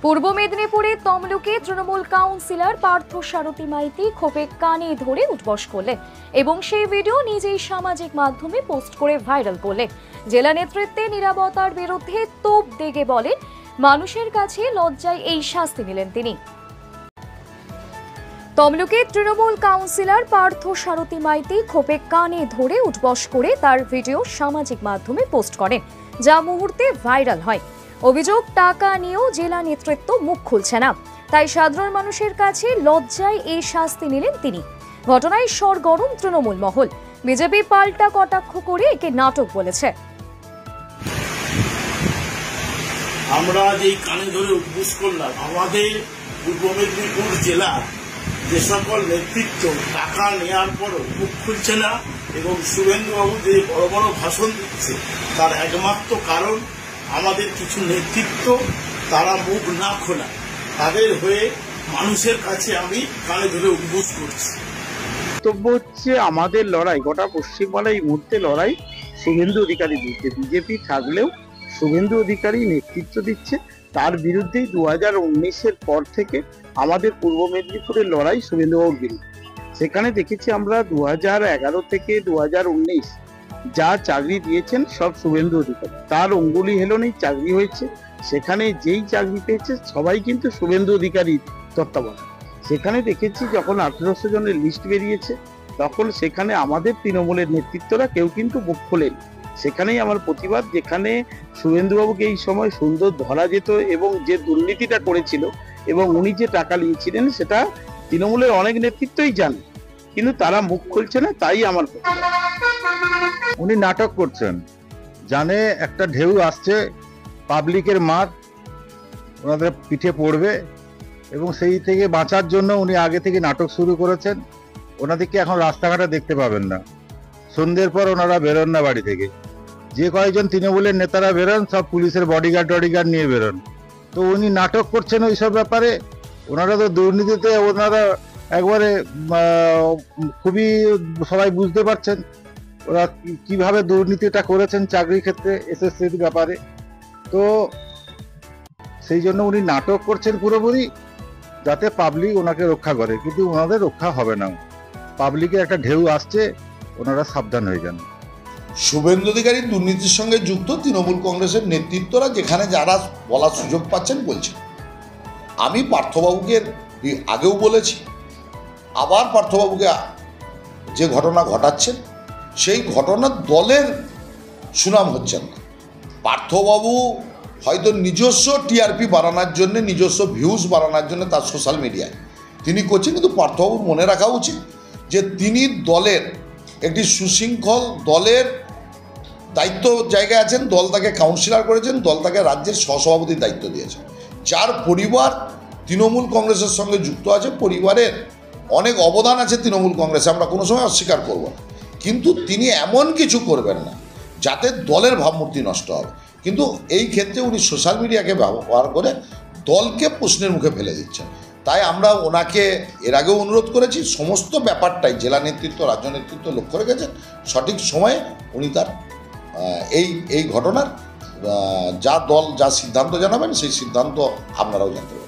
পূর্ব মেদিনীপুরে তমলুকে তৃণমূল কাউন্সিলর পার্থ সারথী মাইতি ক্ষোভে কানে ধরে উঠবস করলেন এবং সেই ভিডিও নিজেই সামাজিক মাধ্যমে পোস্ট করে ভাইরাল করলেন। জেলা নেতৃত্বে নীরবতার বিরুদ্ধে তোপ দেগে বলেন, মানুষের কাছে লজ্জায় এই শাস্তি নিলেন তিনি। তমলুকে তৃণমূল কাউন্সিলর পার্থ সারথী মাইতি ক্ষোভে কানে ধরে উঠবস করে তার ভিডিও সামাজিক মাধ্যমে পোস্ট করেন, যা মুহূর্তে ভাইরাল হয়। অভিযোগ, টাকা নিয়েও জেলা নেতৃত্ব মুখ খুলছে না, তাই সাধারণ মানুষের কাছে লজ্জায় এই শাস্তি নিলেন তিনি। ঘটনায় সরগরম তৃণমূল মহল। বিজেপি পাল্টা কটাক্ষ করে একে নাটক বলেছে। আমরা যেই কানে ধরে উদ্বোস করলাম, আমাদের পূর্ব মেদিনীপুর জেলা যে সকল নেতৃত্ব টাকা নেওয়ার পরও মুখ খুলছে না এবং শুভেন্দুবাবু যে বড় বড় ভাষণ দিচ্ছে, তার একমাত্র কারণ আমাদের কিছু নেতৃত্ব তারা মুখ না খোলা, তাদের হয়ে মানুষের কাছে আমি কানে ধরে উদ্বোস করছি। বক্তব্য হচ্ছে আমাদের লড়াই, গোটা পশ্চিমবাংলায় এই মুহূর্তে লড়াই শুভেন্দু অধিকারী দিচ্ছে। বিজেপি থাকলেও শুভেন্দু অধিকারী নেতৃত্ব দিচ্ছে, তার বিরুদ্ধেই 2019-এর পর থেকে আমাদের পূর্ব মেদিনীপুরের লড়াই শুভেন্দুবাবুর বিরুদ্ধে। সেখানে দেখেছি আমরা 2011 থেকে 2019 যা চাকরি দিয়েছেন সব শুভেন্দু অধিকারী, তার অঙ্গুলি হেলনেই চাকরি হয়েছে। সেখানে যেই চাকরি পেয়েছে সবাই কিন্তু শুভেন্দু অধিকারী তত্ত্বাবধান। সেখানে দেখেছি যখন 1800 জনের লিস্ট বেরিয়েছে, তখন সেখানে আমাদের তৃণমূলের নেতৃত্বরা কেউ কিন্তু মুখ খোলেন। সেখানেই আমার প্রতিবাদ, যেখানে শুভেন্দুবাবুকে এই সময় সুন্দর ধরা যেত এবং যে দুর্নীতিটা করেছিল এবং উনি যে টাকা নিয়েছিলেন সেটা তৃণমূলের অনেক নেতৃত্বই জানে, কিন্তু তারা মুখ খুলছে না, তাই আমার উনি নাটক করছেন। জানে একটা ঢেউ আসছে, পাবলিকের মার ওনাদের পিঠে পড়বে এবং সেই থেকে বাঁচার জন্য উনি আগে থেকে নাটক শুরু করেছেন। ওনাদেরকে এখন রাস্তাঘাটে দেখতে পাবেন না, সন্ধ্যের পর ওনারা বেরোন না বাড়ি থেকে। যে কয়েকজন তৃণমূলের নেতারা বেরোন সব পুলিশের বডিগার্ড নিয়ে বেরোন। তো উনি নাটক করছেন ওইসব ব্যাপারে। ওনারা তো দুর্নীতিতে ওনারা একবারে খুবই সবাই বুঝতে পারছেন ওরা কিভাবে দুর্নীতিটা করেছেন চাকরির ক্ষেত্রে, এসএসসির ব্যাপারে। তো সেই জন্য উনি নাটক করছেন পুরোপুরি, যাতে পাবলিক ওনাকে রক্ষা করে, কিন্তু ওনাদের রক্ষা হবে না। পাবলিকের একটা ঢেউ আসছে, ওনারা সাবধান হয়ে যান। শুভেন্দু অধিকারী দুর্নীতির সঙ্গে যুক্ত তৃণমূল কংগ্রেসের নেতৃত্বরা যেখানে যারা বলার সুযোগ পাচ্ছেন বলছেন। আমি পার্থবাবুকে আগেও বলেছি, আবার পার্থবাবুকে যে ঘটনা ঘটাচ্ছেন সেই ঘটনার দলের সুনাম হচ্ছেন না। পার্থবাবু হয়তো নিজস্ব টিআরপি বাড়ানোর জন্য, নিজস্ব ভিউজ বাড়ানোর জন্য তার সোশ্যাল মিডিয়ায় তিনি করছেন, কিন্তু পার্থবাবুর মনে রাখা উচিত যে তিনি দলের একটি সুশৃঙ্খল দলের দায়িত্ব জায়গায় আছেন। দল তাকে কাউন্সিলর করেছেন, দল তাকে রাজ্যের সহসভাপতির দায়িত্ব দিয়েছে। যার পরিবার তৃণমূল কংগ্রেসের সঙ্গে যুক্ত আছে, পরিবারের অনেক অবদান আছে তৃণমূল কংগ্রেসে, আমরা কোনো সময় অস্বীকার করব না, কিন্তু তিনি এমন কিছু করবেন না যাতে দলের ভাবমূর্তি নষ্ট হবে। কিন্তু এই ক্ষেত্রে উনি সোশ্যাল মিডিয়াকে ব্যবহার করে দলকে প্রশ্নের মুখে ফেলে দিচ্ছেন। তাই আমরা ওনাকে এর আগেও অনুরোধ করেছি, সমস্ত ব্যাপারটাই জেলা নেতৃত্ব, রাজ্য নেতৃত্ব লক্ষ্য রেখেছেন। সঠিক সময়ে উনি তার এই ঘটনার যা দল যা সিদ্ধান্ত জানাবেন সেই সিদ্ধান্ত আপনারাও জানতে পারবেন।